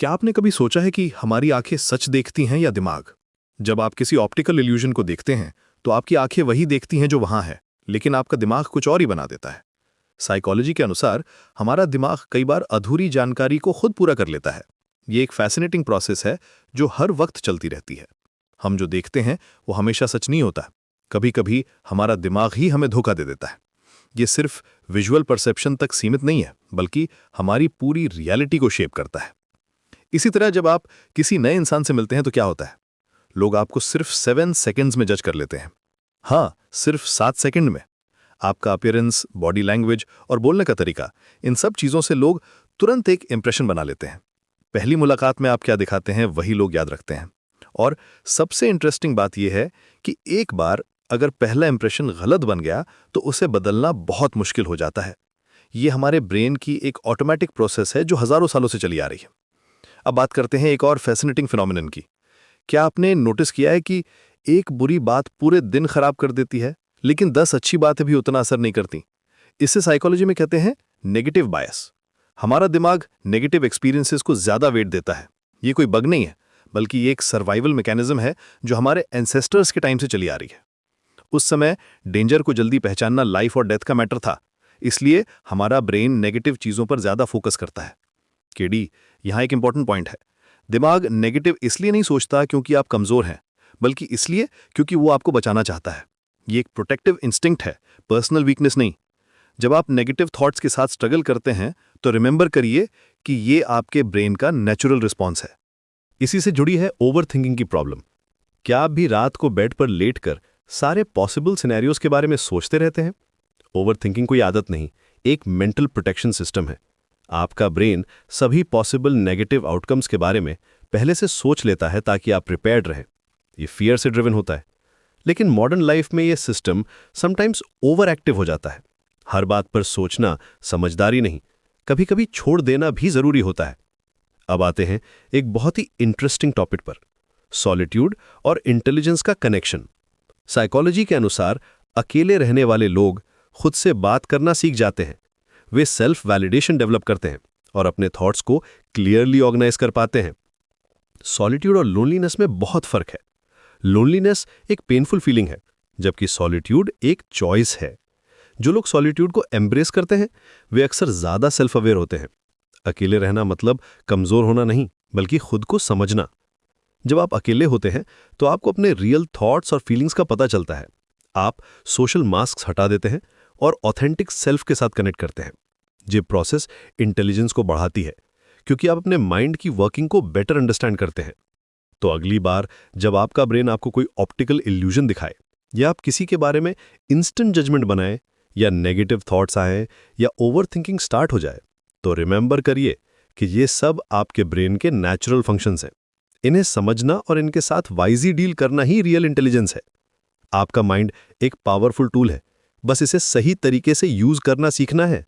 क्या आपने कभी सोचा है कि हमारी आंखें सच देखती हैं या दिमाग? जब आप किसी ऑप्टिकल इल्यूजन को देखते हैं तो आपकी आंखें वही देखती हैं जो वहां है, लेकिन आपका दिमाग कुछ और ही बना देता है। साइकोलॉजी के अनुसार हमारा दिमाग कई बार अधूरी जानकारी को खुद पूरा कर लेता है। ये एक फैसिनेटिंग प्रोसेस है जो हर वक्त चलती रहती है। हम जो देखते हैं वो हमेशा सच नहीं होता। कभी कभी हमारा दिमाग ही हमें धोखा दे देता है। ये सिर्फ विजुअल परसेप्शन तक सीमित नहीं है, बल्कि हमारी पूरी रियलिटी को शेप करता है। इसी तरह जब आप किसी नए इंसान से मिलते हैं तो क्या होता है? लोग आपको सिर्फ 7 सेकंड्स में जज कर लेते हैं। हाँ, सिर्फ 7 सेकंड में। आपका अपीयरेंस, बॉडी लैंग्वेज और बोलने का तरीका, इन सब चीजों से लोग तुरंत एक इंप्रेशन बना लेते हैं। पहली मुलाकात में आप क्या दिखाते हैं वही लोग याद रखते हैं। और सबसे इंटरेस्टिंग बात यह है कि एक बार अगर पहला इंप्रेशन गलत बन गया तो उसे बदलना बहुत मुश्किल हो जाता है। ये हमारे ब्रेन की एक ऑटोमेटिक प्रोसेस है जो हजारों सालों से चली आ रही है। अब बात करते हैं एक और फैसिनेटिंग फिनोमिनन की। क्या आपने नोटिस किया है कि एक बुरी बात पूरे दिन खराब कर देती है, लेकिन 10 अच्छी बातें भी उतना असर नहीं करती? इसे साइकोलॉजी में कहते हैं नेगेटिव बायस। हमारा दिमाग नेगेटिव एक्सपीरियंसेस को ज्यादा वेट देता है। ये कोई बग नहीं है, बल्कि ये एक सर्वाइवल मैकेनिज्म है जो हमारे एंसेस्टर्स के टाइम से चली आ रही है। उस समय डेंजर को जल्दी पहचानना लाइफ और डेथ का मैटर था, इसलिए हमारा ब्रेन नेगेटिव चीजों पर ज्यादा फोकस करता है। केडी, यहां एक इंपॉर्टेंट पॉइंट है। दिमाग नेगेटिव इसलिए नहीं सोचता क्योंकि आप कमजोर हैं, बल्कि इसलिए क्योंकि वो आपको बचाना चाहता है। ये एक प्रोटेक्टिव इंस्टिंक्ट है, पर्सनल वीकनेस नहीं। जब आप नेगेटिव थॉट्स के साथ स्ट्रगल करते हैं तो रिमेंबर करिए कि ये आपके ब्रेन का नेचुरल रिस्पॉन्स है। इसी से जुड़ी है ओवर थिंकिंग की प्रॉब्लम। क्या आप भी रात को बेड पर लेटकर सारे पॉसिबल सिनेरियोज के बारे में सोचते रहते हैं? ओवर थिंकिंग कोई आदत नहीं, एक मेंटल प्रोटेक्शन सिस्टम है। आपका ब्रेन सभी पॉसिबल नेगेटिव आउटकम्स के बारे में पहले से सोच लेता है ताकि आप प्रिपेयर्ड रहें। ये फियर से ड्रिवन होता है। लेकिन मॉडर्न लाइफ में ये सिस्टम समटाइम्स ओवर एक्टिव हो जाता है। हर बात पर सोचना समझदारी नहीं, कभी कभी छोड़ देना भी जरूरी होता है। अब आते हैं एक बहुत ही इंटरेस्टिंग टॉपिक पर, सॉलिट्यूड और इंटेलिजेंस का कनेक्शन। साइकोलॉजी के अनुसार अकेले रहने वाले लोग खुद से बात करना सीख जाते हैं। वे सेल्फ वैलिडेशन डेवलप करते हैं और अपने थॉट्स को क्लियरली ऑर्गेनाइज कर पाते हैं। सॉलिट्यूड और लोनलीनेस में बहुत फर्क है। लोनलीनेस एक पेनफुल फीलिंग है, जबकि सॉलिट्यूड एक चॉइस है। जो लोग सॉलिट्यूड को एम्ब्रेस करते हैं वे अक्सर ज्यादा सेल्फ अवेयर होते हैं। अकेले रहना मतलब कमजोर होना नहीं, बल्कि खुद को समझना। जब आप अकेले होते हैं तो आपको अपने रियल थॉट्स और फीलिंग्स का पता चलता है। आप सोशल मास्क हटा देते हैं और ऑथेंटिक सेल्फ के साथ कनेक्ट करते हैं। ये प्रोसेस इंटेलिजेंस को बढ़ाती है, क्योंकि आप अपने माइंड की वर्किंग को बेटर अंडरस्टैंड करते हैं। तो अगली बार जब आपका ब्रेन आपको कोई ऑप्टिकल इल्यूजन दिखाए, या आप किसी के बारे में इंस्टेंट जजमेंट बनाए, या नेगेटिव थॉट्स आए, या ओवर थिंकिंग स्टार्ट हो जाए, तो रिमेंबर करिए कि ये सब आपके ब्रेन के नेचुरल फंक्शंस हैं। इन्हें समझना और इनके साथ वाइजली डील करना ही रियल इंटेलिजेंस है। आपका माइंड एक पावरफुल टूल है, बस इसे सही तरीके से यूज करना सीखना है।